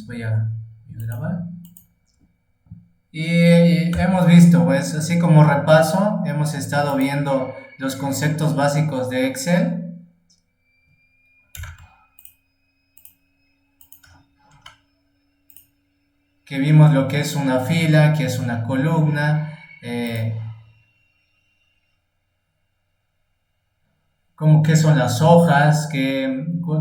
voy a grabar. Y hemos visto, pues, así como repaso, hemos estado viendo los conceptos básicos de Excel. Que vimos lo que es una fila, que es una columna, como que son las hojas,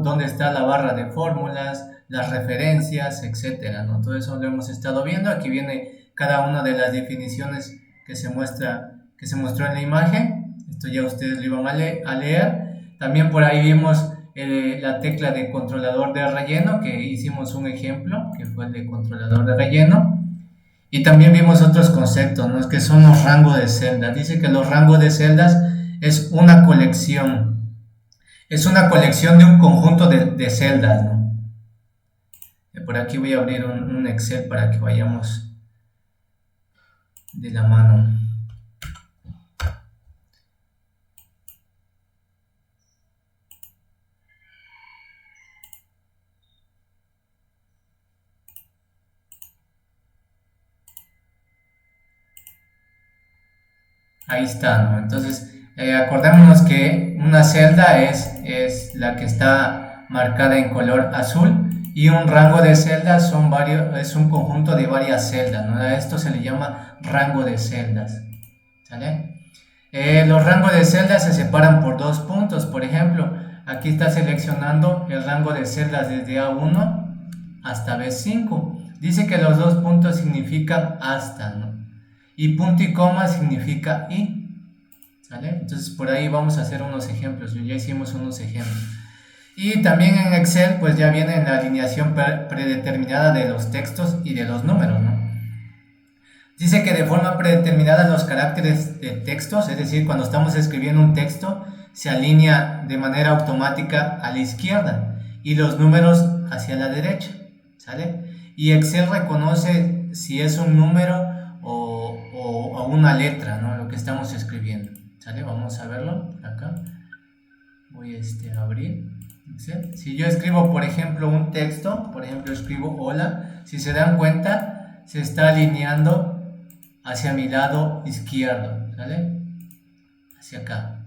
dónde está la barra de fórmulas, las referencias, etcétera, ¿no? Todo eso lo hemos estado viendo. Aquí viene cada una de las definiciones que se mostró en la imagen. Esto ya ustedes lo iban a leer. También por ahí vimos la tecla de controlador de relleno, que hicimos un ejemplo, que fue el de controlador de relleno. Y también vimos otros conceptos, ¿no? Que son los rangos de celdas. Dice que los rangos de celdas es una colección. Es una colección de un conjunto de celdas, ¿no? Por aquí voy a abrir un Excel para que vayamos de la mano. Ahí está, ¿no? Entonces, acordémonos que una celda es la que está marcada en color azul y un rango de celdas es un conjunto de varias celdas, ¿no? A esto se le llama rango de celdas, ¿sale? Los rangos de celdas se separan por dos puntos. Por ejemplo, aquí está seleccionando el rango de celdas desde A1 hasta B5. Dice que los dos puntos significan hasta, ¿no? Y punto y coma significa y, ¿sale? Entonces por ahí vamos a hacer unos ejemplos. Ya hicimos unos ejemplos. Y también en Excel pues ya viene la alineación predeterminada de los textos y de los números, ¿no? Dice que de forma predeterminada los caracteres de textos, es decir, cuando estamos escribiendo un texto, se alinea de manera automática a la izquierda y los números hacia la derecha, ¿sale? Y Excel reconoce si es un número o una letra, ¿no? Lo que estamos escribiendo, ¿sale? Vamos a verlo acá. Voy a abrir Excel. Si yo escribo, por ejemplo, un texto, por ejemplo, escribo hola, si se dan cuenta, se está alineando hacia mi lado izquierdo, ¿sale? Hacia acá.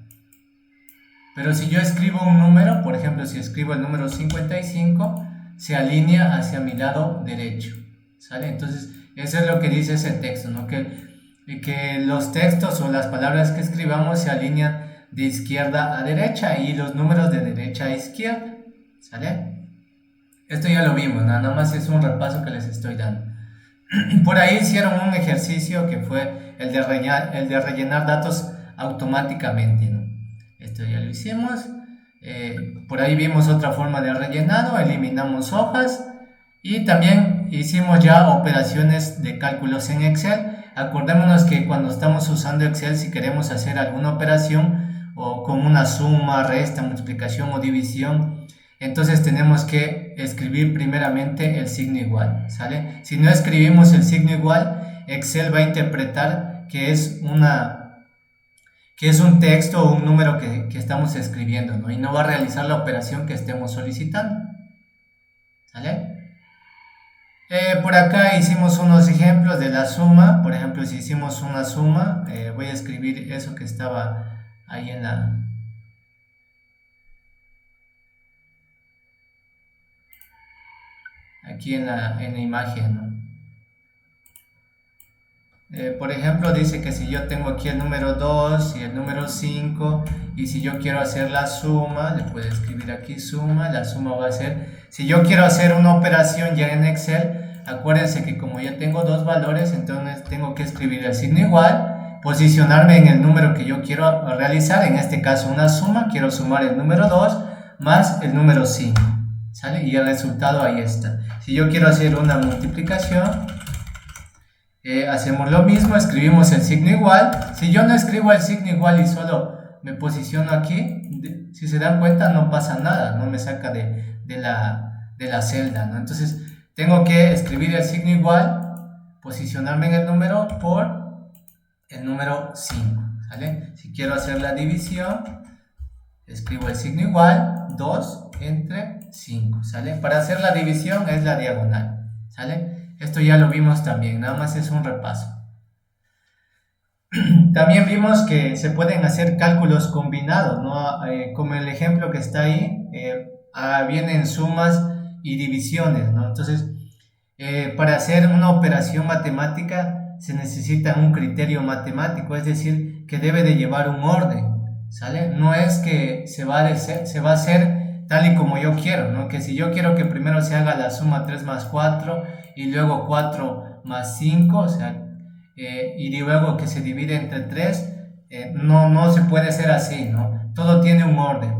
Pero si yo escribo un número, por ejemplo, si escribo el número 55, se alinea hacia mi lado derecho, ¿sale? Entonces, eso es lo que dice ese texto, ¿no? Que los textos o las palabras que escribamos se alinean de izquierda a derecha y los números de derecha a izquierda, ¿sale? Esto ya lo vimos, nada más es un repaso que les estoy dando. Por ahí hicieron un ejercicio que fue el de rellenar datos automáticamente, ¿no? Esto ya lo hicimos. Por ahí vimos otra forma de rellenado, eliminamos hojas y también hicimos ya operaciones de cálculos en Excel. Acordémonos que cuando estamos usando Excel, si queremos hacer alguna operación o con una suma, resta, multiplicación o división, entonces tenemos que escribir primeramente el signo igual, ¿sale? Si no escribimos el signo igual, Excel va a interpretar que es un texto o un número que estamos escribiendo, ¿no? Y no va a realizar la operación que estemos solicitando, ¿sale? Por acá hicimos unos ejemplos de la suma. Por ejemplo, si hicimos una suma, voy a escribir eso que estaba ahí aquí en la imagen, ¿no? Por ejemplo, dice que si yo tengo aquí el número 2 y el número 5 y si yo quiero hacer la suma, le puedo escribir aquí suma, la suma va a ser, si yo quiero hacer una operación ya en Excel, acuérdense que como ya tengo dos valores, entonces tengo que escribir el signo igual, posicionarme en el número que yo quiero realizar, en este caso una suma, quiero sumar el número 2 más el número 5, ¿sale? Y el resultado ahí está. Si yo quiero hacer una multiplicación, hacemos lo mismo, escribimos el signo igual. Si yo no escribo el signo igual y solo me posiciono aquí, si se dan cuenta no pasa nada, no me saca de la celda, ¿no? Entonces tengo que escribir el signo igual, posicionarme en el número por el número 5, ¿sale? Si quiero hacer la división, escribo el signo igual, 2 entre 5, ¿sale? Para hacer la división es la diagonal, ¿sale? Esto ya lo vimos también, nada más es un repaso. También vimos que se pueden hacer cálculos combinados, ¿no? Como el ejemplo que está ahí, vienen sumas y divisiones, ¿no? Entonces, para hacer una operación matemática se necesita un criterio matemático, es decir, que debe de llevar un orden, ¿sale? No es que se va a hacer tal y como yo quiero, ¿no? Que si yo quiero que primero se haga la suma 3 más 4 y luego 4 más 5, o sea, y luego que se divide entre 3, no se puede hacer así, ¿no? Todo tiene un orden.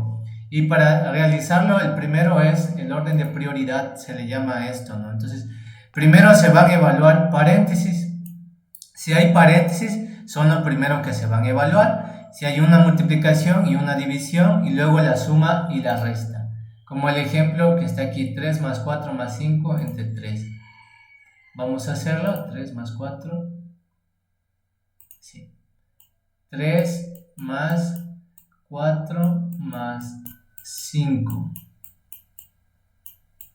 Y para realizarlo, el primero es el orden de prioridad, se le llama a esto, ¿no? Entonces, primero se van a evaluar paréntesis. Si hay paréntesis, son lo primero que se van a evaluar. Si hay una multiplicación y una división, y luego la suma y la resta. Como el ejemplo que está aquí, 3 más 4 más 5 entre 3. Vamos a hacerlo, 3 más 4. Sí. 3 más 4 más 5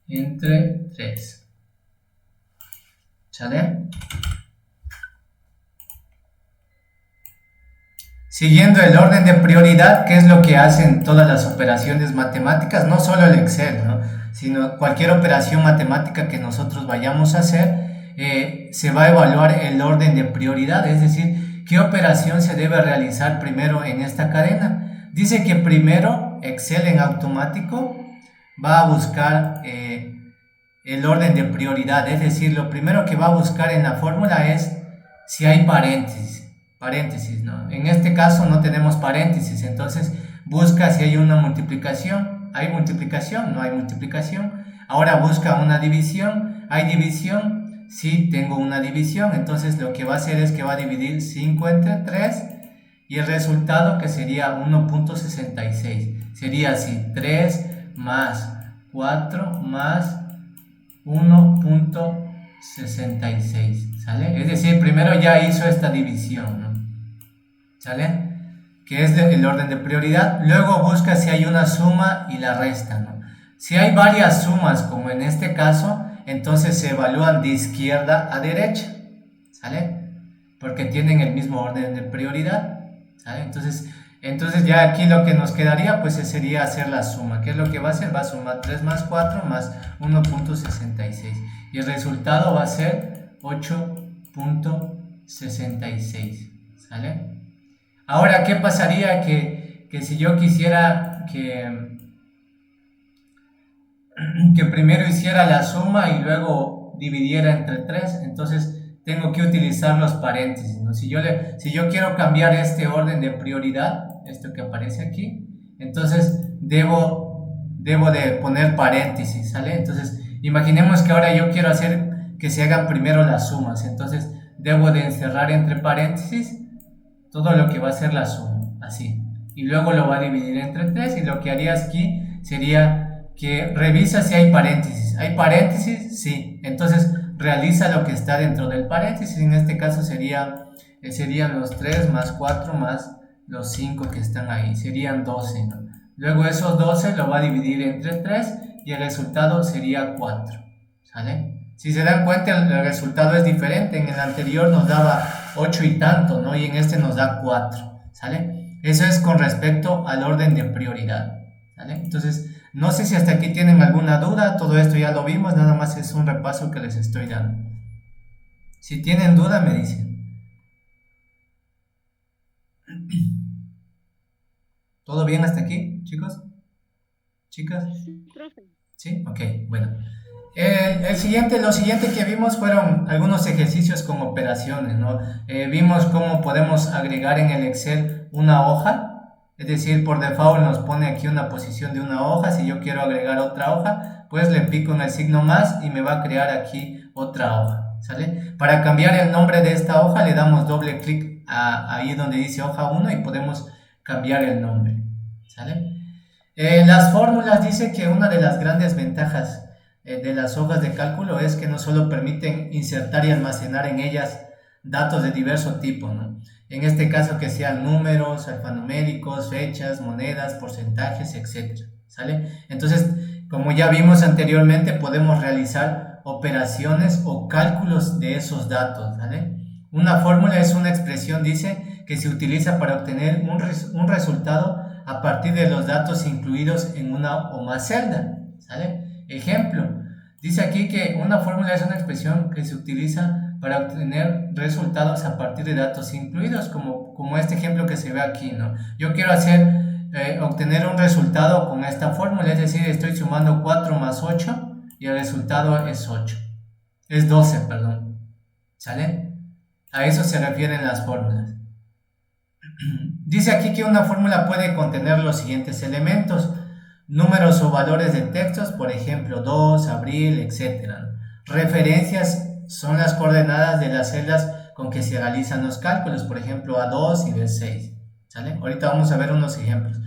entre 3. ¿Sale? Siguiendo el orden de prioridad, que es lo que hacen todas las operaciones matemáticas, no solo el Excel, ¿no? Sino cualquier operación matemática que nosotros vayamos a hacer, se va a evaluar el orden de prioridad, es decir, qué operación se debe realizar primero en esta cadena. Dice que primero Excel en automático va a buscar el orden de prioridad, es decir, lo primero que va a buscar en la fórmula es si hay paréntesis, ¿no? En este caso no tenemos paréntesis, entonces busca si hay una multiplicación. ¿Hay multiplicación? No hay multiplicación. Ahora busca una división. ¿Hay división? Sí, tengo una división. Entonces lo que va a hacer es que va a dividir 5 entre 3 y el resultado, que sería 1.66. Sería así, 3 más 4 más 1.66, ¿sale? Es decir, primero ya hizo esta división, ¿no? ¿Sale? Que es el orden de prioridad. Luego busca si hay una suma y la resta, ¿no? Si hay varias sumas, como en este caso, entonces se evalúan de izquierda a derecha, ¿sale? Porque tienen el mismo orden de prioridad, ¿sale? Entonces ya aquí lo que nos quedaría pues sería hacer la suma. ¿Qué es lo que va a hacer? Va a sumar 3 más 4 más 1.66 y el resultado va a ser 8.66, ¿sale? Ahora, ¿qué pasaría que si yo quisiera que primero hiciera la suma y luego dividiera entre 3? Entonces tengo que utilizar los paréntesis, ¿no? Si yo quiero cambiar este orden de prioridad, esto que aparece aquí, entonces debo de poner paréntesis, ¿sale? Entonces imaginemos que ahora yo quiero hacer que se hagan primero las sumas, entonces debo de encerrar entre paréntesis todo lo que va a ser la suma, así, y luego lo va a dividir entre 3 y lo que haría aquí sería que revisa si hay paréntesis. ¿Hay paréntesis? Sí. Entonces realiza lo que está dentro del paréntesis. En este caso serían los 3 más 4 más los 5 que están ahí. Serían 12, ¿no? Luego esos 12 lo va a dividir entre 3 y el resultado sería 4. ¿Sale? Si se dan cuenta, el resultado es diferente. En el anterior nos daba 8 y tanto, ¿no? Y en este nos da 4. ¿Sale? Eso es con respecto al orden de prioridad. ¿Sale? Entonces, no sé si hasta aquí tienen alguna duda. Todo esto ya lo vimos, nada más es un repaso que les estoy dando. Si tienen duda, me dicen. ¿Todo bien hasta aquí, chicos? ¿Chicas? ¿Sí? Ok, bueno. Lo siguiente que vimos fueron algunos ejercicios con operaciones, ¿no? Vimos cómo podemos agregar en el Excel una hoja. Es decir, por default nos pone aquí una posición de una hoja. Si yo quiero agregar otra hoja, pues le pico en el signo más y me va a crear aquí otra hoja, ¿sale? Para cambiar el nombre de esta hoja le damos doble clic ahí donde dice hoja 1 y podemos cambiar el nombre, ¿sale? Las fórmulas dice que una de las grandes ventajas de las hojas de cálculo es que no solo permiten insertar y almacenar en ellas datos de diverso tipo, ¿no? En este caso que sean números, alfanuméricos, fechas, monedas, porcentajes, etc. ¿Sale? Entonces, como ya vimos anteriormente, podemos realizar operaciones o cálculos de esos datos, ¿vale? Una fórmula es una expresión, dice, que se utiliza para obtener un resultado a partir de los datos incluidos en una o más celdas, ¿vale? Ejemplo, dice aquí que una fórmula es una expresión que se utiliza para obtener resultados a partir de datos incluidos, como este ejemplo que se ve aquí, ¿no? Yo quiero obtener un resultado con esta fórmula, es decir, estoy sumando 4 más 8 y el resultado es 8, es 12, perdón, ¿sale? A eso se refieren las fórmulas. Dice aquí que una fórmula puede contener los siguientes elementos: números o valores de textos, por ejemplo, 2, abril, etc. Referencias son las coordenadas de las celdas con que se realizan los cálculos, por ejemplo, A2 y B6, ¿sale? Ahorita vamos a ver unos ejemplos.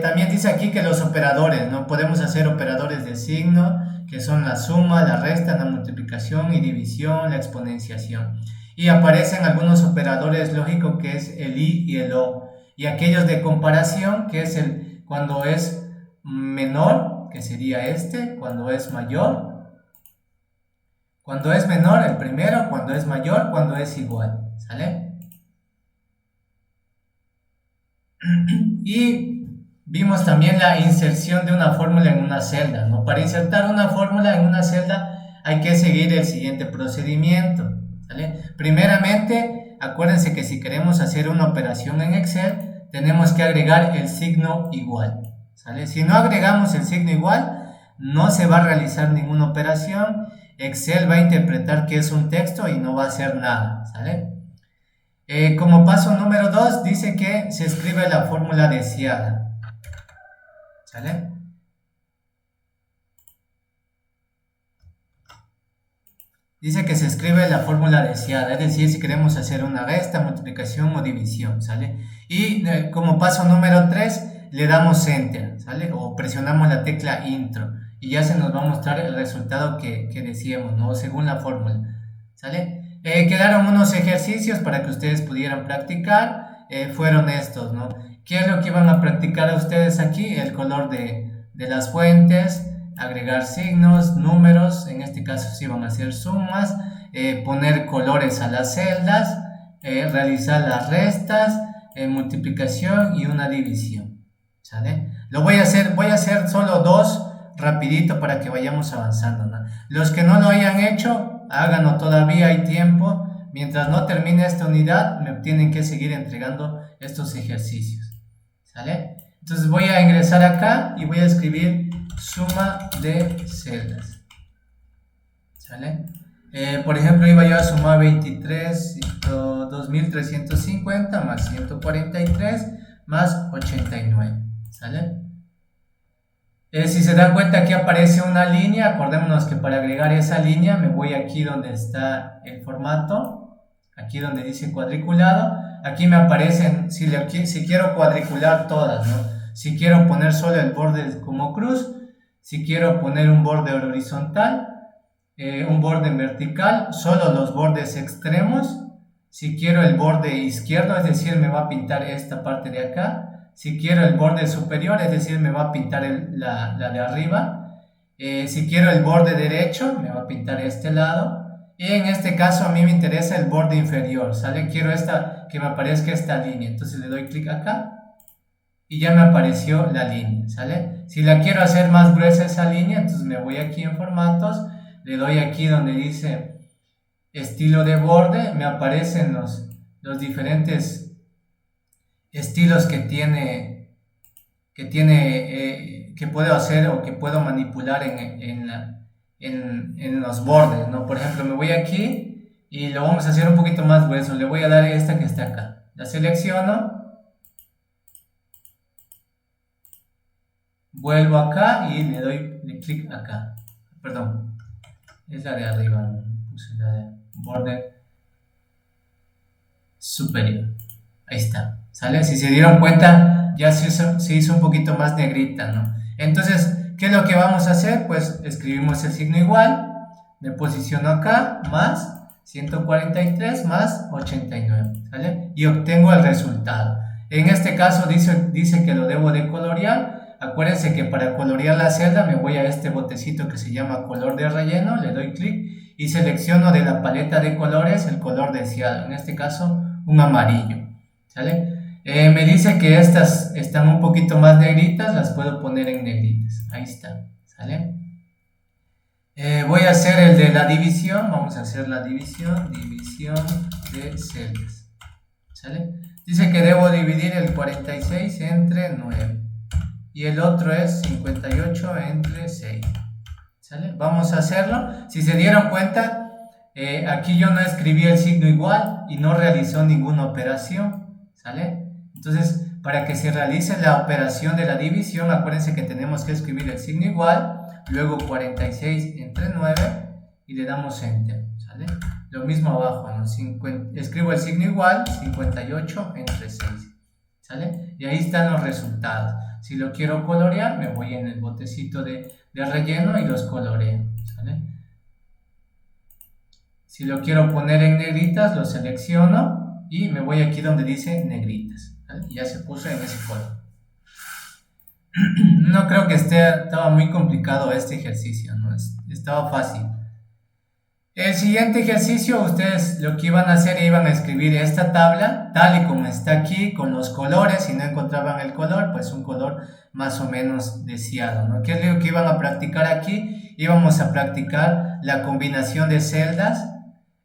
También dice aquí que los operadores, ¿no? Podemos hacer operadores de signo, que son la suma, la resta, la multiplicación y división, la exponenciación. Y aparecen algunos operadores lógicos, que es el i y el o. Y aquellos de comparación, que es cuando es menor, que sería cuando es mayor. Cuando es menor, el primero; cuando es mayor, cuando es igual, ¿sale? Y vimos también la inserción de una fórmula en una celda, ¿no? Para insertar una fórmula en una celda hay que seguir el siguiente procedimiento, ¿sale? Primeramente, acuérdense que si queremos hacer una operación en Excel, tenemos que agregar el signo igual, ¿sale? Si no agregamos el signo igual, no se va a realizar ninguna operación. Excel va a interpretar que es un texto y no va a hacer nada, ¿sale? Como paso número 2, dice que se escribe la fórmula deseada, ¿sale? Dice que se escribe la fórmula deseada, es decir, si queremos hacer una resta, multiplicación o división, ¿sale? Y como paso número 3, le damos Enter, ¿sale? O presionamos la tecla Intro y ya se nos va a mostrar el resultado que decíamos, ¿no? Según la fórmula, ¿sale? Quedaron unos ejercicios para que ustedes pudieran practicar, fueron estos, ¿no? ¿Qué es lo que iban a practicar ustedes aquí? El color de las fuentes, agregar signos, números, en este caso sí van a hacer sumas, poner colores a las celdas, realizar las restas, multiplicación y una división, ¿sale? Voy a hacer solo 2 rapidito para que vayamos avanzando, ¿no? Los que no lo hayan hecho, háganlo, todavía hay tiempo. Mientras no termine esta unidad, me tienen que seguir entregando estos ejercicios, ¿sale? Entonces voy a ingresar acá y voy a escribir suma de celdas, ¿sale? Por ejemplo, iba yo a sumar 2350 más 143 más 89, ¿sale? Si se dan cuenta, aquí aparece una línea. Acordémonos que para agregar esa línea me voy aquí donde está el formato, aquí donde dice cuadriculado. Aquí me aparecen, si quiero cuadricular todas, ¿no? Si quiero poner solo el borde como cruz, si quiero poner un borde horizontal, un borde en vertical, solo los bordes extremos. Si quiero el borde izquierdo, es decir, me va a pintar esta parte de acá. Si quiero el borde superior, es decir, me va a pintar la de arriba. Si quiero el borde derecho, me va a pintar este lado. Y en este caso a mí me interesa el borde inferior, ¿sale? Quiero que me aparezca esta línea. Entonces le doy clic acá y ya me apareció la línea, ¿sale? Si la quiero hacer más gruesa esa línea, entonces me voy aquí en formatos, le doy aquí donde dice estilo de borde, me aparecen los diferentes estilos que puedo hacer o que puedo manipular en los bordes, ¿no? Por ejemplo, me voy aquí y lo vamos a hacer un poquito más grueso. Le voy a dar esta que está acá. La selecciono, vuelvo acá y le doy clic acá. Perdón, es la de arriba, ¿no? Puse la de borde superior. Ahí está, ¿sale? Si se dieron cuenta, ya se hizo un poquito más negrita, ¿no? Entonces, ¿qué es lo que vamos a hacer? Pues escribimos el signo igual, me posiciono acá, más 143 más 89, ¿sale? Y obtengo el resultado. En este caso dice que lo debo de colorear. Acuérdense que para colorear la celda me voy a este botecito que se llama color de relleno, le doy clic y selecciono de la paleta de colores el color deseado, en este caso un amarillo, ¿sale? Me dice que estas están un poquito más negritas, las puedo poner en negritas, ahí está, ¿sale? Voy a hacer el de la división, vamos a hacer la división de celdas, ¿sale? Dice que debo dividir el 46 entre 9 y el otro es 58 entre 6, ¿sale? Vamos a hacerlo. Si se dieron cuenta, aquí yo no escribí el signo igual y no realizó ninguna operación, ¿sale? Entonces, para que se realice la operación de la división, acuérdense que tenemos que escribir el signo igual, luego 46 entre 9 y le damos enter, ¿sale? Lo mismo abajo, ¿no? Escribo el signo igual, 58 entre 6, ¿sale? Y ahí están los resultados. Si lo quiero colorear, me voy en el botecito de relleno y los coloreo, ¿sale? Si lo quiero poner en negritas, lo selecciono y me voy aquí donde dice negritas, ¿vale? Ya se puso en ese color. No creo que estaba muy complicado este ejercicio, ¿no? Estaba fácil. El siguiente ejercicio, ustedes lo que iban a hacer, iban a escribir esta tabla tal y como está aquí, con los colores. Si no encontraban el color, pues un color más o menos deseado, ¿no? ¿Qué es lo que iban a practicar aquí? Íbamos a practicar la combinación de celdas,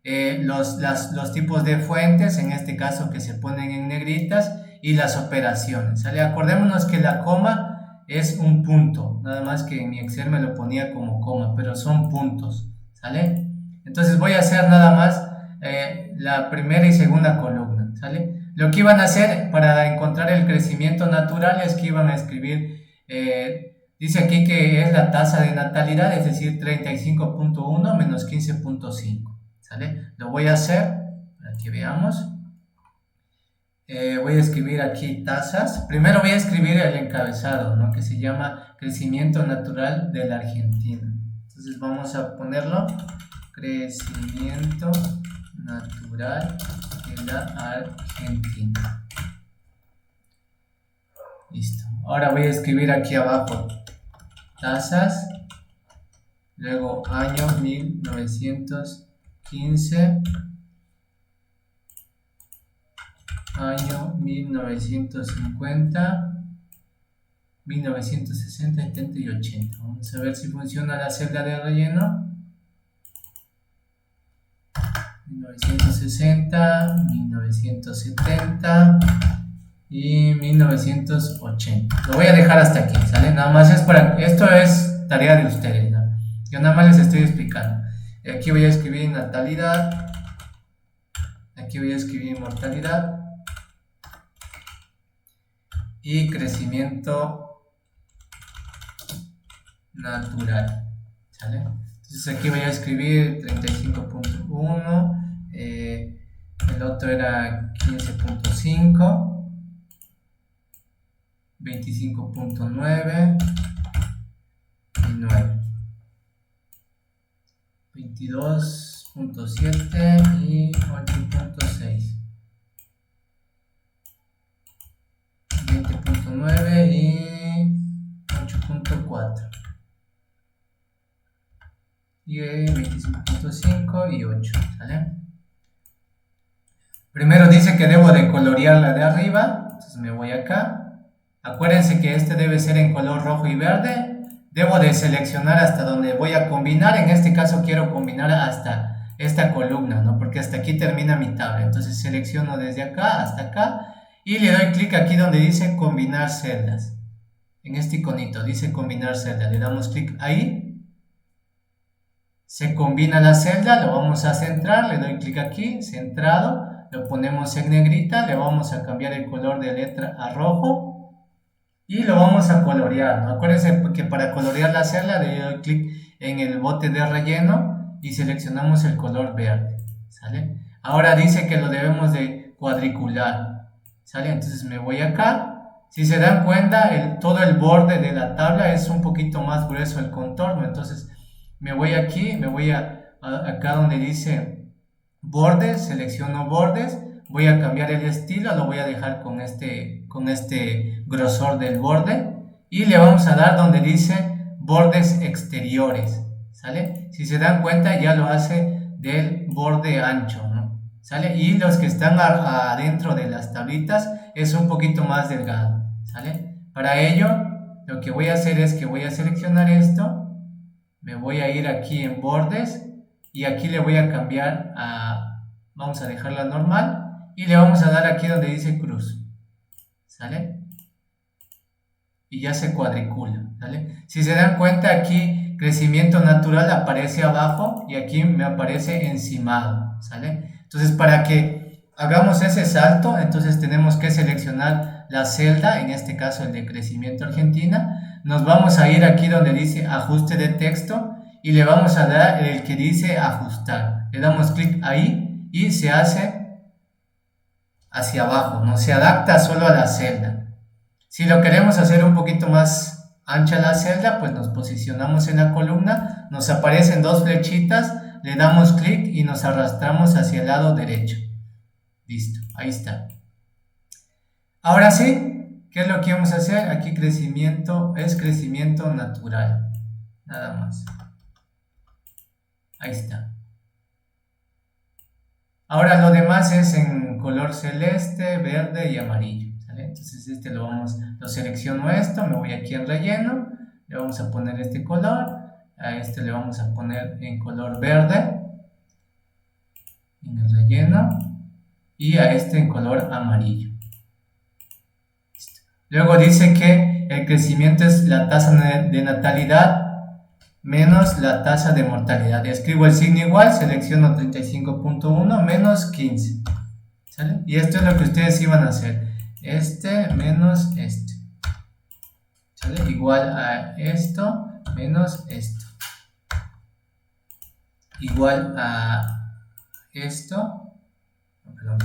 los tipos de fuentes, en este caso que se ponen en negritas, y las operaciones, ¿sale? Acordémonos que la coma es un punto, nada más que en mi Excel me lo ponía como coma, pero son puntos, ¿sale? Entonces voy a hacer nada más la primera y segunda columna, ¿sale? Lo que iban a hacer para encontrar el crecimiento natural es que iban a escribir, dice aquí que es la tasa de natalidad, es decir, 35.1 menos 15.5, ¿sale? Lo voy a hacer para que veamos. Voy a escribir aquí tasas. Primero voy a escribir el encabezado, ¿no? Que se llama crecimiento natural de la Argentina. Entonces vamos a ponerlo. Crecimiento natural de la Argentina. Listo. Ahora voy a escribir aquí abajo tasas, luego año 1915, año 1950, 1960, 70 y 80. Vamos a ver si funciona la celda de relleno. 1960, 1970 y 1980. Lo voy a dejar hasta aquí, ¿sale? Nada más esto es tarea de ustedes, ¿no? Yo nada más les estoy explicando. Aquí voy a escribir natalidad, aquí voy a escribir mortalidad y crecimiento natural, ¿sale? Entonces aquí voy a escribir 35.1, el otro era 15.5, 25.9 y 9, 22.7 y 8.6, 20.9 y 8.4. Y 25.5 y 8, ¿sale? Primero dice que debo de colorear la de arriba, entonces me voy acá. Acuérdense que este debe ser en color rojo y verde. Debo de seleccionar hasta donde voy a combinar. En este caso quiero combinar hasta esta columna, ¿no? Porque hasta aquí termina mi tabla. Entonces selecciono desde acá hasta acá y le doy clic aquí donde dice combinar celdas. En este iconito dice combinar celdas. Le damos clic ahí. Se combina la celda, lo vamos a centrar, le doy clic aquí, centrado, lo ponemos en negrita, le vamos a cambiar el color de letra a rojo y lo vamos a colorear, ¿no? Acuérdense que para colorear la celda le doy clic en el bote de relleno y seleccionamos el color verde, ¿sale? Ahora dice que lo debemos de cuadricular, ¿sale? Entonces me voy acá, si se dan cuenta, todo el borde de la tabla es un poquito más grueso el contorno, entonces me voy aquí, me voy acá donde dice bordes, selecciono bordes, voy a cambiar el estilo, lo voy a dejar con este grosor del borde y le vamos a dar donde dice bordes exteriores, ¿sale? Si se dan cuenta ya lo hace del borde ancho, ¿no? ¿Sale? Y los que están adentro de las tablitas es un poquito más delgado, ¿sale? Para ello, lo que voy a hacer es que voy a seleccionar esto, me voy a ir aquí en bordes y aquí le voy a cambiar a, vamos a dejarla normal y le vamos a dar aquí donde dice cruz, ¿sale? Y ya se cuadricula, ¿sale? Si se dan cuenta aquí crecimiento natural aparece abajo y aquí me aparece encimado, ¿sale? Entonces para que hagamos ese salto, entonces tenemos que seleccionar la celda, en este caso el de crecimiento Argentina, nos vamos a ir aquí donde dice ajuste de texto y le vamos a dar el que dice ajustar, le damos clic ahí y se hace hacia abajo, no se adapta solo a la celda. Si lo queremos hacer un poquito más ancha la celda, pues nos posicionamos en la columna, nos aparecen dos flechitas, le damos clic y nos arrastramos hacia el lado derecho. Listo, ahí está. Ahora sí, ¿qué es lo que vamos a hacer? Aquí crecimiento es crecimiento natural, nada más. Ahí está. Ahora lo demás es en color celeste, verde y amarillo. Entonces este lo selecciono esto, me voy aquí en relleno, le vamos a poner este color, a este le vamos a poner en color verde, en el relleno, y a este en color amarillo. Listo. Luego dice que el crecimiento es la tasa de natalidad menos la tasa de mortalidad. Escribo el signo igual, selecciono 35.1 menos 15. ¿Sale? Y esto es lo que ustedes iban a hacer. Este menos este, ¿sale? Igual a esto menos esto, igual a esto, perdón,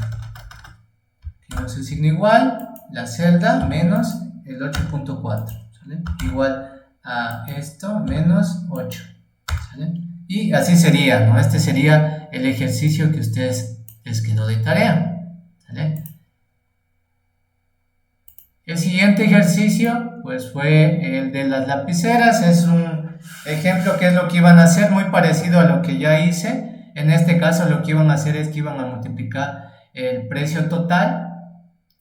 tenemos el signo igual, la celda menos el 8.4, ¿sale? Igual a esto menos 8, ¿sale? Y así sería, ¿no? Este sería el ejercicio que a ustedes les quedó de tarea, ¿sale? El siguiente ejercicio pues fue el de las lapiceras, es un ejemplo que es lo que iban a hacer, muy parecido a lo que ya hice. En este caso lo que iban a hacer es que iban a multiplicar el precio total.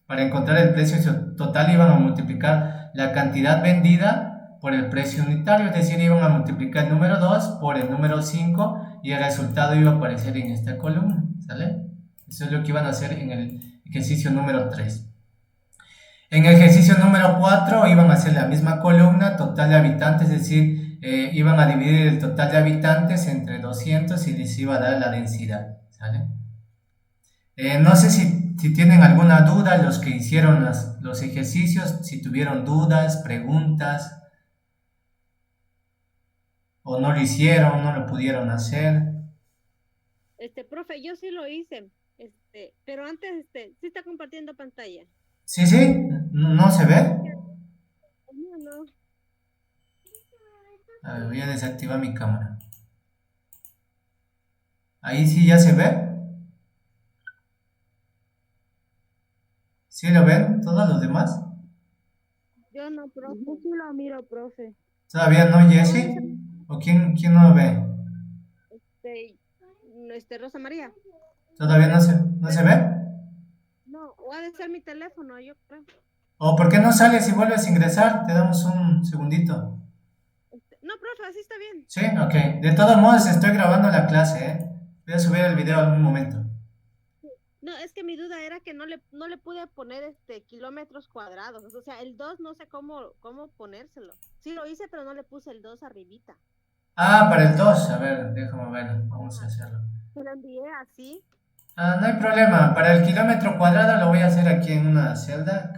Para encontrar el precio total iban a multiplicar la cantidad vendida por el precio unitario, es decir, iban a multiplicar el número 2 por el número 5 y el resultado iba a aparecer en esta columna, ¿sale? Eso es lo que iban a hacer en el ejercicio número 3. En el ejercicio número 4 iban a hacer la misma columna, total de habitantes, es decir, iban a dividir el total de habitantes entre 200 y les iba a dar la densidad, ¿sale? No sé si tienen alguna duda los que hicieron los ejercicios, si tuvieron dudas, preguntas, o no lo hicieron, no lo pudieron hacer. Profe, yo sí lo hice, pero antes, sí está compartiendo pantalla. Sí, sí, ¿no se ve? No, no. A ver, voy a desactivar mi cámara. Ahí sí ya se ve. ¿Sí lo ven todos los demás? Yo no, profe. Yo sí lo miro, profe. ¿Todavía no, Jessy? ¿O quién no lo ve? Rosa María. ¿Todavía no se ve? No, o ha de ser mi teléfono, yo creo. ¿O por qué no sales y vuelves a ingresar? Te damos un segundito. No, profe, así está bien. Sí, ok. De todos modos estoy grabando la clase, ¿eh? Voy a subir el video en un momento. No, es que mi duda era que no le pude poner kilómetros cuadrados. O sea, el 2 no sé cómo ponérselo. Sí lo hice, pero no le puse el 2 arribita. Ah, para el 2. A ver, déjame ver. Vamos a hacerlo. Se lo envié así. Ah, no hay problema. Para el kilómetro cuadrado lo voy a hacer aquí en una celda,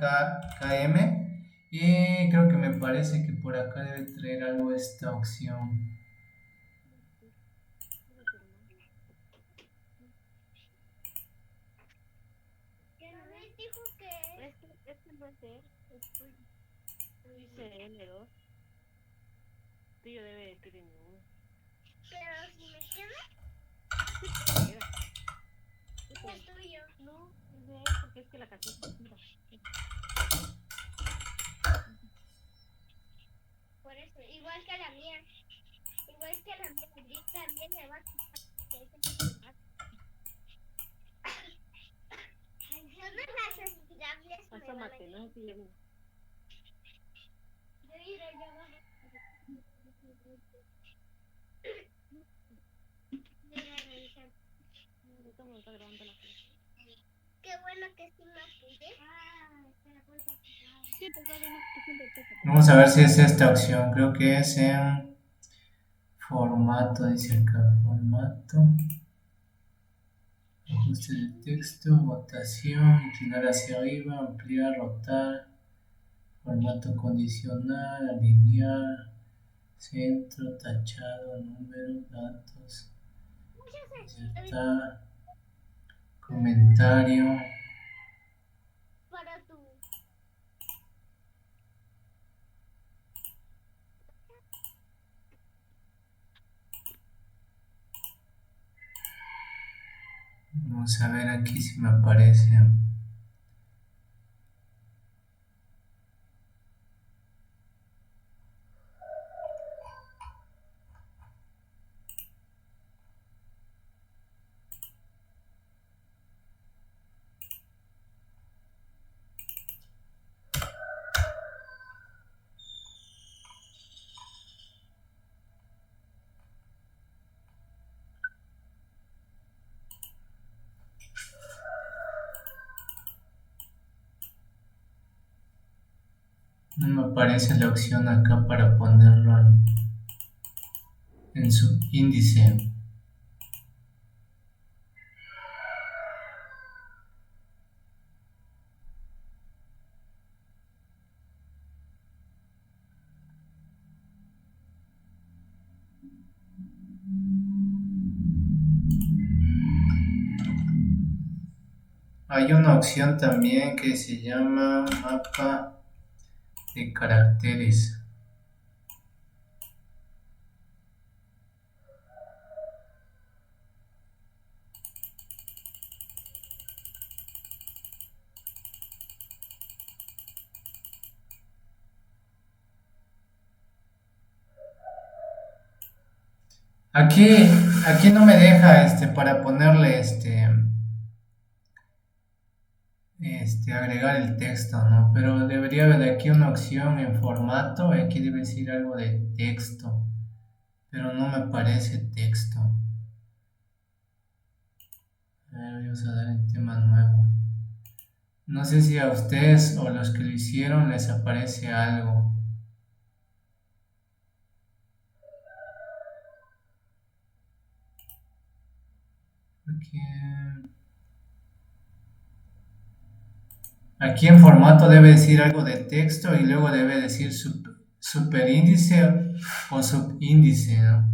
KM. Y creo que me parece que por acá debe traer algo esta opción. Dijo que este no es de él, dice N2. Tuyo debe decir N1. Pero si me queda. Es tuyo. No, es de él porque es que la caseta. Mira. Por eso, igual que la mía. Igual que la mía, también me va a quitar. Todas las aspirables me van a quitar. Yo iré yo abajo. Qué bueno que sí me apunté. Vamos a ver si es esta opción. Creo que es en formato, dice acá. Formato. Ajuste de texto, votación, inclinar hacia arriba, ampliar, rotar, formato condicional, alinear, centro, tachado, número, datos, insertar, comentario. Para tu. Vamos a ver aquí si me aparece. No me aparece la opción acá para ponerlo en su índice. Hay una opción también que se llama mapa de caracteres. Aquí no me deja para ponerle agregar el texto, ¿no? Pero debería haber aquí una opción en formato, aquí debe decir algo de texto, pero no me aparece texto. A ver, vamos a dar el tema nuevo. No sé si a ustedes o los que lo hicieron les aparece algo. Aquí en formato debe decir algo de texto y luego debe decir superíndice o subíndice, ¿no?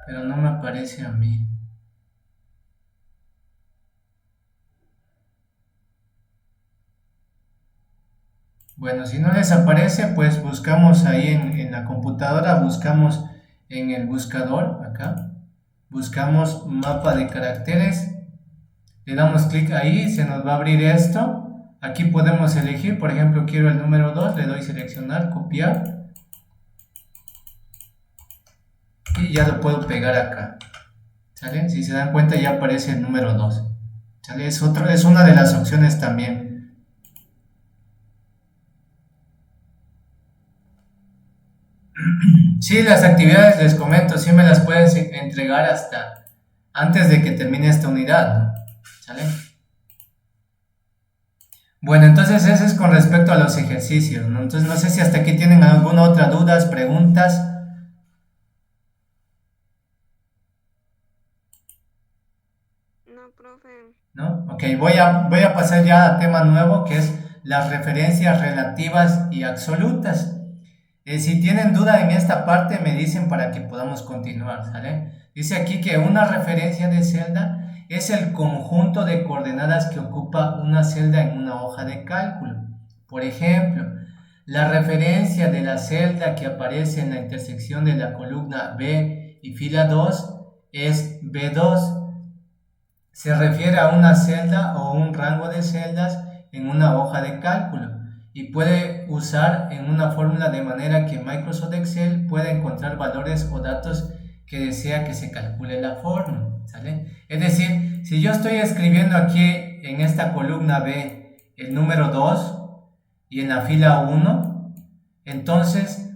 Pero no me aparece a mí. Bueno, si no les aparece, pues buscamos ahí en la computadora, buscamos en el buscador, acá, buscamos mapa de caracteres, le damos clic ahí, se nos va a abrir esto. Aquí podemos elegir, por ejemplo, quiero el número 2, le doy seleccionar, copiar y ya lo puedo pegar acá. ¿Sale? Si se dan cuenta ya aparece el número 2. ¿Sale? Es una de las opciones también. Sí, las actividades les comento, sí me las puedes entregar hasta antes de que termine esta unidad, ¿no? ¿Sale? Bueno, entonces eso es con respecto a los ejercicios, ¿no? Entonces no sé si hasta aquí tienen alguna otra dudas, preguntas. No, profe. ¿No? Ok, voy a pasar ya a tema nuevo que es las referencias relativas y absolutas. Si tienen duda en esta parte me dicen para que podamos continuar, ¿sale? Dice aquí que una referencia de celda es el conjunto de coordenadas que ocupa una celda en una hoja de cálculo. Por ejemplo, la referencia de la celda que aparece en la intersección de la columna B y fila 2 es B2. Se refiere a una celda o un rango de celdas en una hoja de cálculo. y puede usar en una fórmula de manera que Microsoft Excel pueda encontrar valores o datos que desea que se calcule la fórmula, ¿sale? Es decir, si yo estoy escribiendo aquí en esta columna B el número 2 y en la fila 1, entonces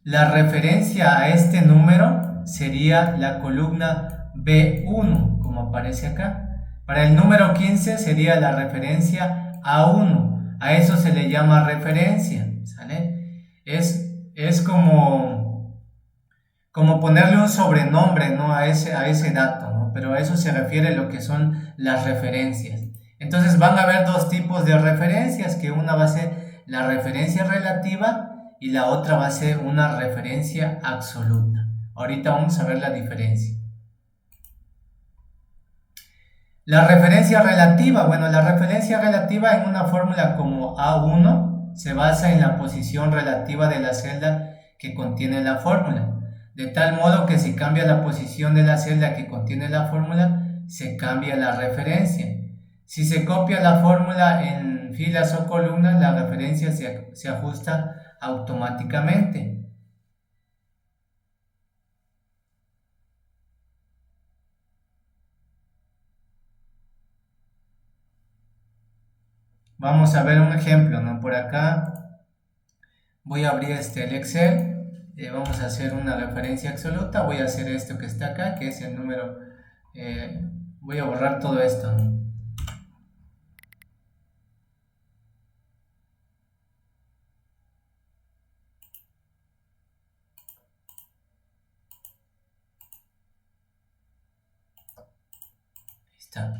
la referencia a este número sería la columna B1, como aparece acá. Para el número 15 sería la referencia A1. A eso se le llama referencia, ¿sale? Es como ponerle un sobrenombre, ¿no? a ese dato, ¿no? Pero a eso se refiere lo que son las referencias. Entonces van a haber dos tipos de referencias, que una va a ser la referencia relativa y la otra va a ser una referencia absoluta. Ahorita vamos a ver la diferencia. La referencia relativa, bueno, la referencia relativa en una fórmula como A1 se basa en la posición relativa de la celda que contiene la fórmula, de tal modo que si cambia la posición de la celda que contiene la fórmula, se cambia la referencia. Si se copia la fórmula en filas o columnas, la referencia se ajusta automáticamente. Vamos a ver un ejemplo, ¿no? Por acá voy a abrir el Excel, vamos a hacer una referencia absoluta, voy a hacer esto que está acá, que es el número, voy a borrar todo esto, ¿no?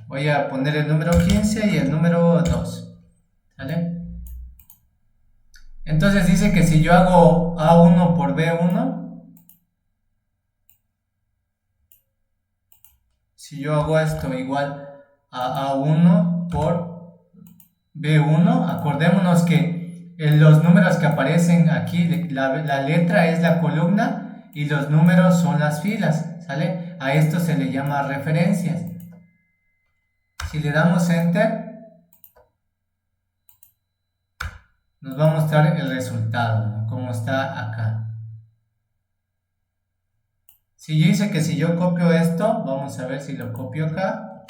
Voy a poner el número 15 y el número 2, ¿vale? Entonces dice que si yo hago A1 por B1, si yo hago esto igual a A1 por B1, acordémonos que los números que aparecen aquí, la letra es la columna y los números son las filas, ¿sale? A esto se le llama referencias. Si le damos Enter, nos va a mostrar el resultado, ¿no? Como está acá. Si yo dice que si yo copio esto, vamos a ver si lo copio acá.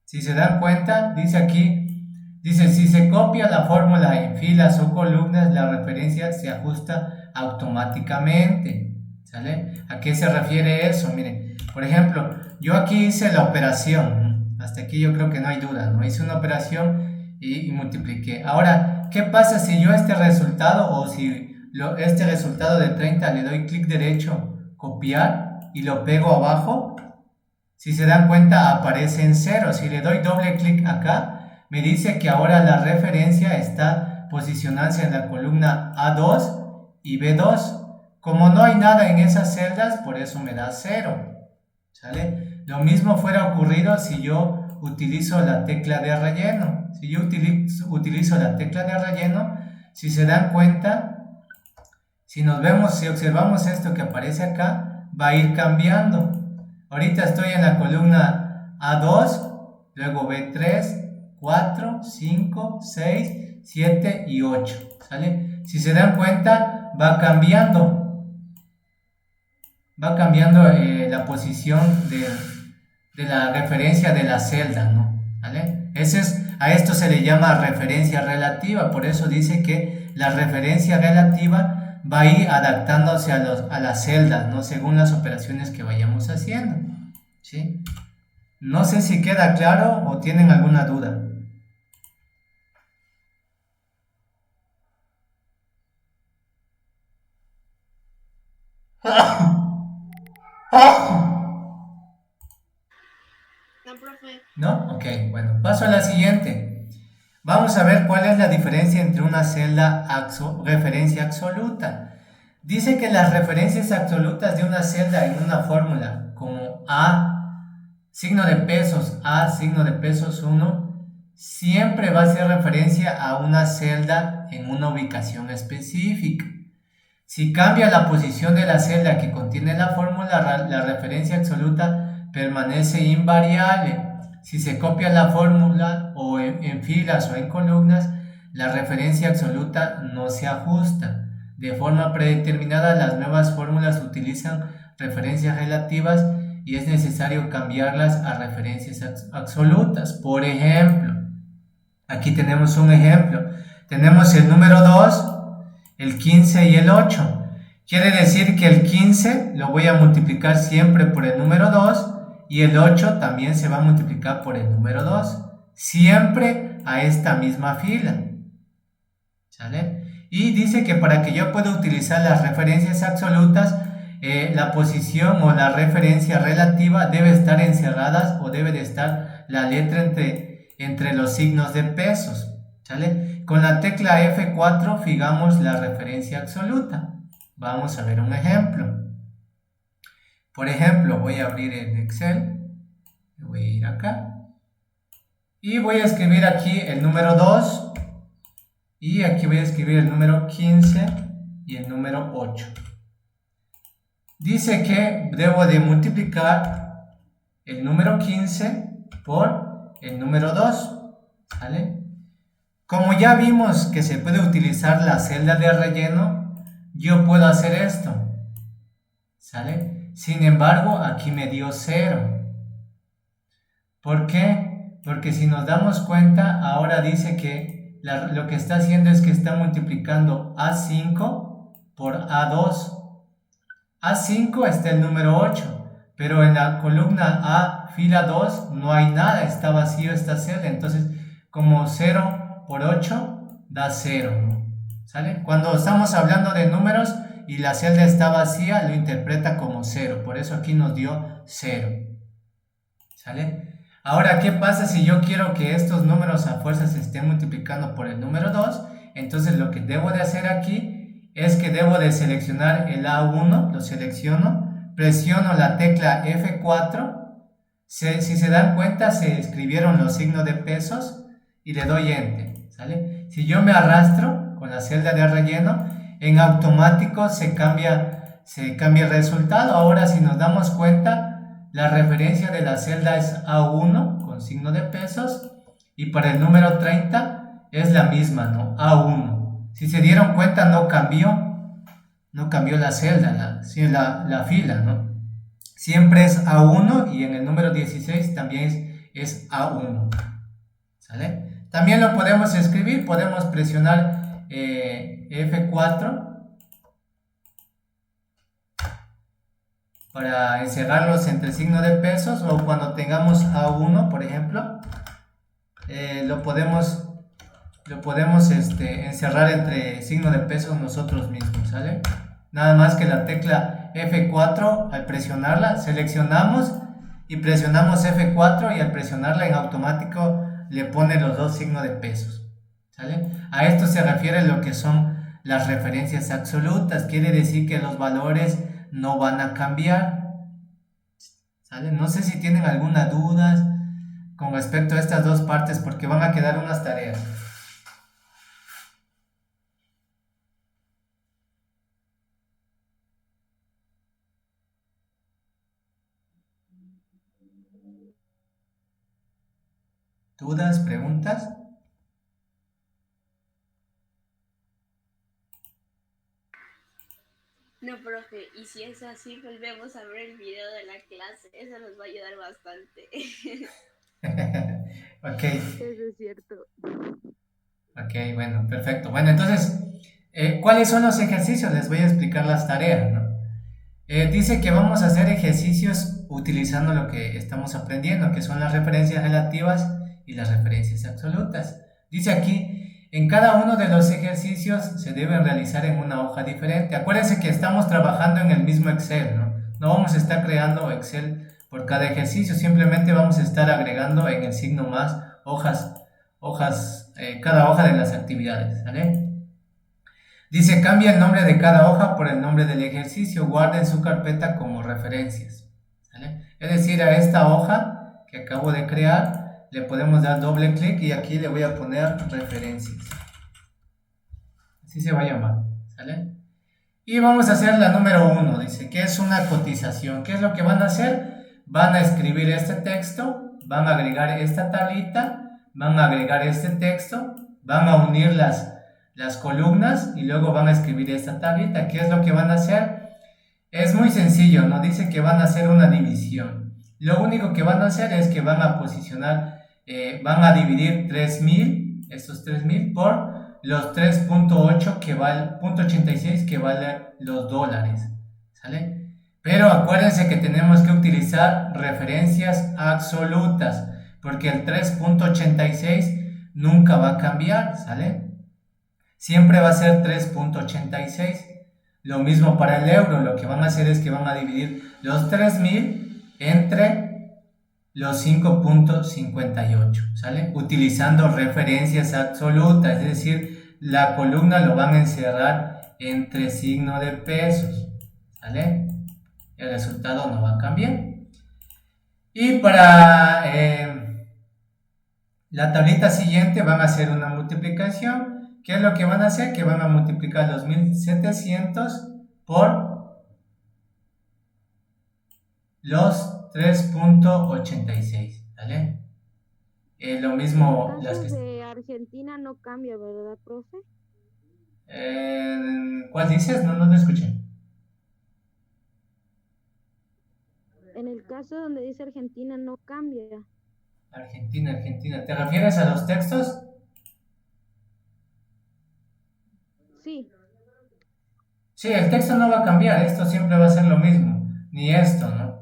Si se dan cuenta, dice aquí, dice si se copia la fórmula en filas o columnas, la referencia se ajusta automáticamente. ¿Sale? ¿A qué se refiere eso? Miren, por ejemplo, yo aquí hice la operación, hasta aquí yo creo que no hay duda, ¿no? Hice una operación y multipliqué. Ahora, ¿qué pasa si yo este resultado o si este resultado de 30 le doy clic derecho, copiar y lo pego abajo? Si se dan cuenta aparece en 0. Si le doy doble clic acá, me dice que ahora la referencia está posicionándose en la columna A2 y B2. Como no hay nada en esas celdas, por eso me da 0, ¿sale? Lo mismo fuera ocurrido si yo utilizo la tecla de relleno. Si yo utilizo la tecla de relleno, si se dan cuenta, si observamos esto que aparece acá, va a ir cambiando. Ahorita estoy en la columna A2, luego B3, 4, 5, 6, 7 y 8, ¿sale? Si se dan cuenta, va cambiando. Va cambiando la posición de la referencia de la celda, ¿no? ¿Vale? A esto se le llama referencia relativa, por eso dice que la referencia relativa va a ir adaptándose a las celdas, ¿no? Según las operaciones que vayamos haciendo, ¿sí? No sé si queda claro o tienen alguna duda. ¿No? Ok, bueno, paso a la siguiente. Vamos a ver cuál es la diferencia entre una celda referencia absoluta. Dice que las referencias absolutas de una celda en una fórmula, como A, signo de pesos, A, signo de pesos 1, siempre va a ser referencia a una celda en una ubicación específica. Si cambia la posición de la celda que contiene la fórmula, la referencia absoluta permanece invariable. si se copia la fórmula o en filas o en columnas, la referencia absoluta no se ajusta. De forma predeterminada, las nuevas fórmulas utilizan referencias relativas y es necesario cambiarlas a referencias absolutas. Por ejemplo, aquí tenemos un ejemplo. Tenemos el número 2, el 15 y el 8. Quiere decir que el 15 lo voy a multiplicar siempre por el número 2 y el 8 también se va a multiplicar por el número 2. Siempre a esta misma fila. ¿Sale? Y dice que para que yo pueda utilizar las referencias absolutas, la posición o la referencia relativa debe estar encerradas o debe de estar la letra entre los signos de pesos. ¿Sale? Con la tecla F4 fijamos la referencia absoluta. Vamos a ver un ejemplo. Por ejemplo, voy a abrir el Excel. Voy a ir acá. Y voy a escribir aquí el número 2. Y aquí voy a escribir el número 15 y el número 8. Dice que debo de multiplicar el número 15 por el número 2. ¿Vale? Como ya vimos que se puede utilizar la celda de relleno, yo puedo hacer esto. ¿Sale? Sin embargo, aquí me dio 0. ¿Por qué? Porque si nos damos cuenta, ahora dice que lo que está haciendo es que está multiplicando A5 por A2. A5 está el número 8, pero en la columna A, fila 2, no hay nada, está vacío esta celda. Entonces, como 0 por 8 da 0, ¿no? ¿Sale? Cuando estamos hablando de números y la celda está vacía, lo interpreta como 0. Por eso aquí nos dio 0. ¿Sale? Ahora, ¿qué pasa si yo quiero que estos números a fuerza se estén multiplicando por el número 2? Entonces lo que debo de hacer aquí es que debo de seleccionar el A1, lo selecciono, presiono la tecla F4, si se dan cuenta se escribieron los signos de pesos y le doy Enter, ¿sale? Si yo me arrastro con la celda de relleno, en automático se cambia el resultado. Ahora si nos damos cuenta, la referencia de la celda es A1 con signo de pesos y para el número 30 es la misma, ¿no? A1. Si se dieron cuenta no cambió la celda, la fila, ¿no? Siempre es A1 y en el número 16 también es A1, ¿sale? También lo podemos escribir, podemos presionar F4 para encerrarlos entre signo de pesos, o cuando tengamos A1, por ejemplo, lo podemos encerrar entre signo de pesos nosotros mismos, ¿sale? Nada más que la tecla F4, al presionarla, seleccionamos y presionamos F4 y al presionarla en automático le pone los dos signos de pesos, ¿sale? A esto se refiere lo que son las referencias absolutas, quiere decir que los valores no van a cambiar, ¿sale? No sé si tienen alguna duda con respecto a estas dos partes porque van a quedar unas tareas. ¿Dudas? ¿Preguntas? No, profe, y si es así, volvemos a ver el video de la clase. Eso nos va a ayudar bastante. Ok. Eso es cierto. Ok, bueno, perfecto. Bueno, entonces, ¿cuáles son los ejercicios? Les voy a explicar las tareas, ¿no? Dice que vamos a hacer ejercicios utilizando lo que estamos aprendiendo, que son las referencias relativas y las referencias absolutas. Dice aquí, en cada uno de los ejercicios se deben realizar en una hoja diferente. Acuérdense que estamos trabajando en el mismo Excel, ¿no? No vamos a estar creando Excel por cada ejercicio, simplemente vamos a estar agregando en el signo más cada hoja de las actividades, ¿vale? Dice, cambia el nombre de cada hoja por el nombre del ejercicio, guarda en su carpeta como referencias, ¿vale? Es decir, a esta hoja que acabo de crear, le podemos dar doble clic y aquí le voy a poner referencias. Así se va a llamar, ¿sale? Y vamos a hacer la número 1, dice, que es una cotización. ¿Qué es lo que van a hacer? Van a escribir este texto van a agregar esta tablita, van a agregar este texto, van a unir las columnas y luego van a escribir esta tablita. ¿Qué es lo que van a hacer? Es muy sencillo, nos dice que van a hacer una división. Lo único que van a hacer es que van a posicionar, van a dividir 3000, estos 3000 por los 3.8 que vale, 0.86 que valen los dólares, ¿sale? Pero acuérdense que tenemos que utilizar referencias absolutas, porque el 3.86 nunca va a cambiar, ¿sale? Siempre va a ser 3.86. Lo mismo para el euro, lo que van a hacer es que van a dividir los 3000 entre los 5.58, ¿sale? Utilizando referencias absolutas, es decir, la columna lo van a encerrar entre signo de pesos, ¿sale? El resultado no va a cambiar. Y para la tablita siguiente van a hacer una multiplicación. ¿Qué es lo que van a hacer? Que van a multiplicar los 1700 por los 3.86, ¿vale? Lo mismo... En casos de Argentina no cambia, ¿verdad, profe? ¿Cuál dices? No lo escuché. En el caso donde dice Argentina no cambia. Argentina. ¿Te refieres a los textos? Sí. Sí, el texto no va a cambiar, esto siempre va a ser lo mismo, ni esto, ¿no?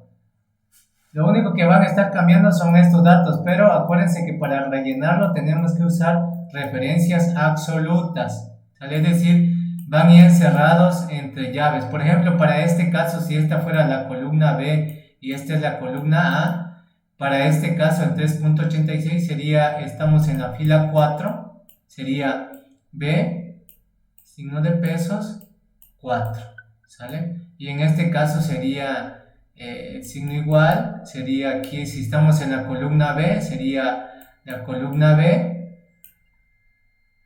Lo único que van a estar cambiando son estos datos, pero acuérdense que para rellenarlo tenemos que usar referencias absolutas, ¿sale? Es decir, van a ir encerrados entre llaves. Por ejemplo, para este caso, si esta fuera la columna B y esta es la columna A, para este caso el 3.86 sería, estamos en la fila 4, sería B, signo de pesos, 4, ¿sale? Y en este caso sería signo igual, sería aquí, si estamos en la columna B, sería la columna B,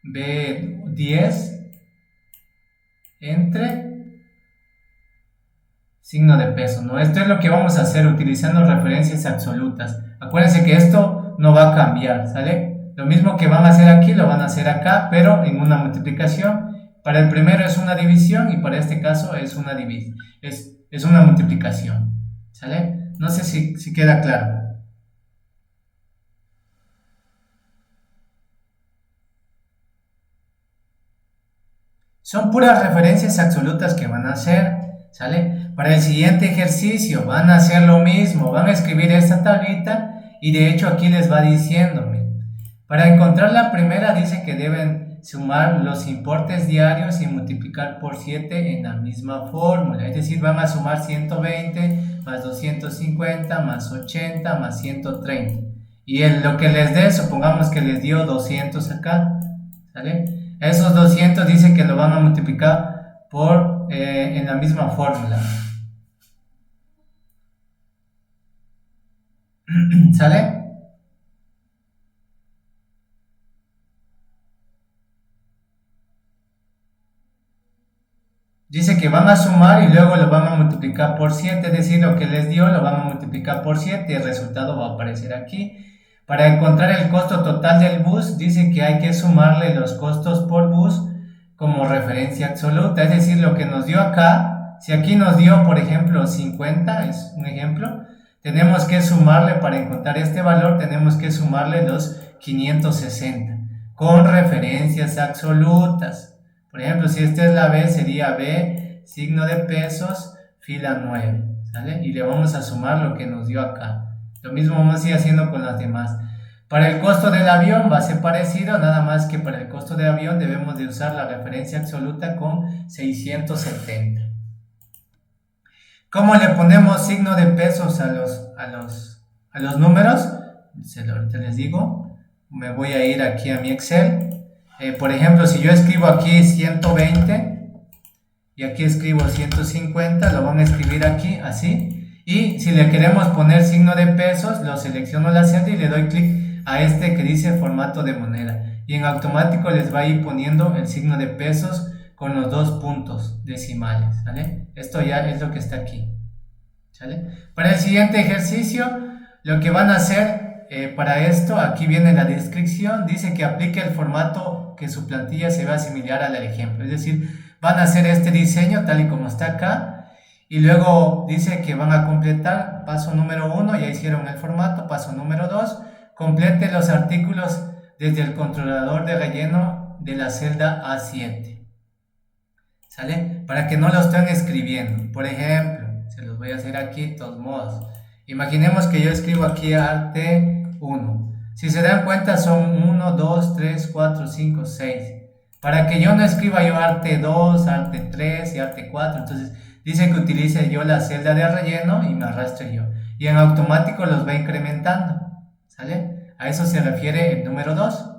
B10, entre signo de peso, ¿no? Esto es lo que vamos a hacer utilizando referencias absolutas. Acuérdense que esto no va a cambiar, ¿sale? Lo mismo que van a hacer aquí, lo van a hacer acá, pero en una multiplicación. Para el primero es una división y para este caso es una es una multiplicación, ¿sale? No sé si queda claro. Son puras referencias absolutas que van a hacer, ¿sale? Para el siguiente ejercicio van a hacer lo mismo, van a escribir esta tablita y de hecho aquí les va diciéndome. Para encontrar la primera dice que deben sumar los importes diarios y multiplicar por 7 en la misma fórmula, es decir, van a sumar 120 más 250 más 80 más 130 y lo que les dé, supongamos que les dio 200 acá, ¿sale? Esos 200 dice que lo van a multiplicar por en la misma fórmula, ¿sale? Dice que van a sumar y luego lo van a multiplicar por 7, es decir, lo que les dio lo van a multiplicar por 7 y el resultado va a aparecer aquí. Para encontrar el costo total del bus, dice que hay que sumarle los costos por bus como referencia absoluta, es decir, lo que nos dio acá, si aquí nos dio, por ejemplo, 50, es un ejemplo, tenemos que sumarle, para encontrar este valor, tenemos que sumarle los 560 con referencias absolutas. Por ejemplo, si esta es la B, sería B, signo de pesos, fila 9, ¿sale? Y le vamos a sumar lo que nos dio acá. Lo mismo vamos a ir haciendo con las demás. Para el costo del avión va a ser parecido, nada más que para el costo del avión debemos de usar la referencia absoluta con 670. ¿Cómo le ponemos signo de pesos a los números? Ahorita les digo. Me voy a ir aquí a mi Excel. Por ejemplo, si yo escribo aquí 120 y aquí escribo 150, lo van a escribir aquí, así. Y si le queremos poner signo de pesos, lo selecciono la celda y le doy clic a este que dice formato de moneda. Y en automático les va a ir poniendo el signo de pesos con los 2 puntos decimales, ¿vale? Esto ya es lo que está aquí, ¿sale? Para el siguiente ejercicio, lo que van a hacer para esto, aquí viene la descripción, dice que aplique el formato que su plantilla se va a similar al ejemplo, es decir, van a hacer este diseño tal y como está acá, y luego dice que van a completar paso número 1, ya hicieron el formato, paso número 2, complete los artículos desde el controlador de relleno de la celda A7, ¿sale? Para que no lo estén escribiendo, por ejemplo, se los voy a hacer aquí de todos modos. Imaginemos que yo escribo aquí arte 1. Si se dan cuenta son 1, 2, 3, 4, 5, 6. Para que yo no escriba yo arte 2, arte 3 y arte 4. Entonces dice que utilice yo la celda de relleno y me arrastre yo. Y en automático los va incrementando. ¿Sale? A eso se refiere el número 2.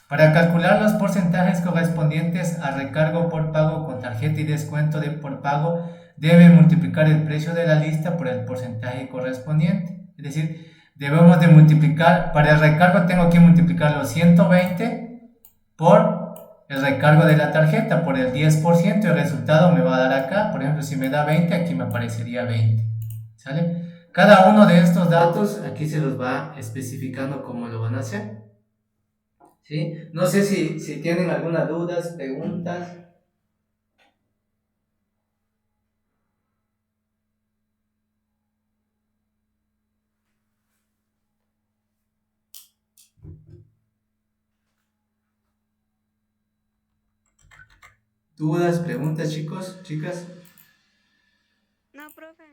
Para calcular los porcentajes correspondientes a recargo por pago con tarjeta y descuento de por pago, debe multiplicar el precio de la lista por el porcentaje correspondiente. Es decir, debemos de multiplicar, para el recargo tengo que multiplicar los 120 por el recargo de la tarjeta, por el 10%, y el resultado me va a dar acá. Por ejemplo, si me da 20, aquí me aparecería 20. ¿Sale? Cada uno de estos datos aquí se los va especificando cómo lo van a hacer. ¿Sí? No sé si tienen alguna dudas, preguntas. ¿Dudas, preguntas, chicos, chicas? No, profe.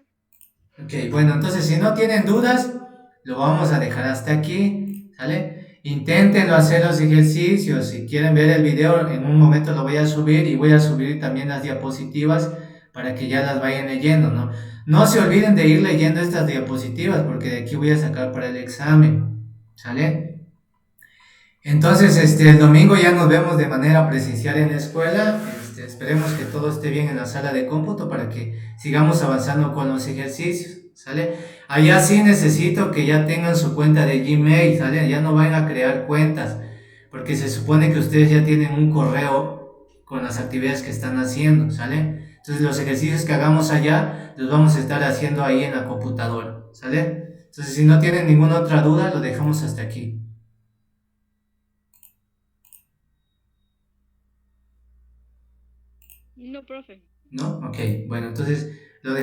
Ok, bueno, entonces si no tienen dudas, lo vamos a dejar hasta aquí, ¿sale? Inténtenlo hacer los ejercicios. Si quieren ver el video, en un momento lo voy a subir y voy a subir también las diapositivas para que ya las vayan leyendo, ¿no? No se olviden de ir leyendo estas diapositivas porque de aquí voy a sacar para el examen, ¿sale? Entonces, el domingo ya nos vemos de manera presencial en la escuela. Esperemos que todo esté bien en la sala de cómputo para que sigamos avanzando con los ejercicios, ¿sale? Allá sí necesito que ya tengan su cuenta de Gmail, ¿sale? Ya no vayan a crear cuentas, porque se supone que ustedes ya tienen un correo con las actividades que están haciendo, ¿sale? Entonces los ejercicios que hagamos allá los vamos a estar haciendo ahí en la computadora, ¿sale? Entonces si no tienen ninguna otra duda, lo dejamos hasta aquí. No, profe. ¿No? Ok, bueno, entonces lo dejamos.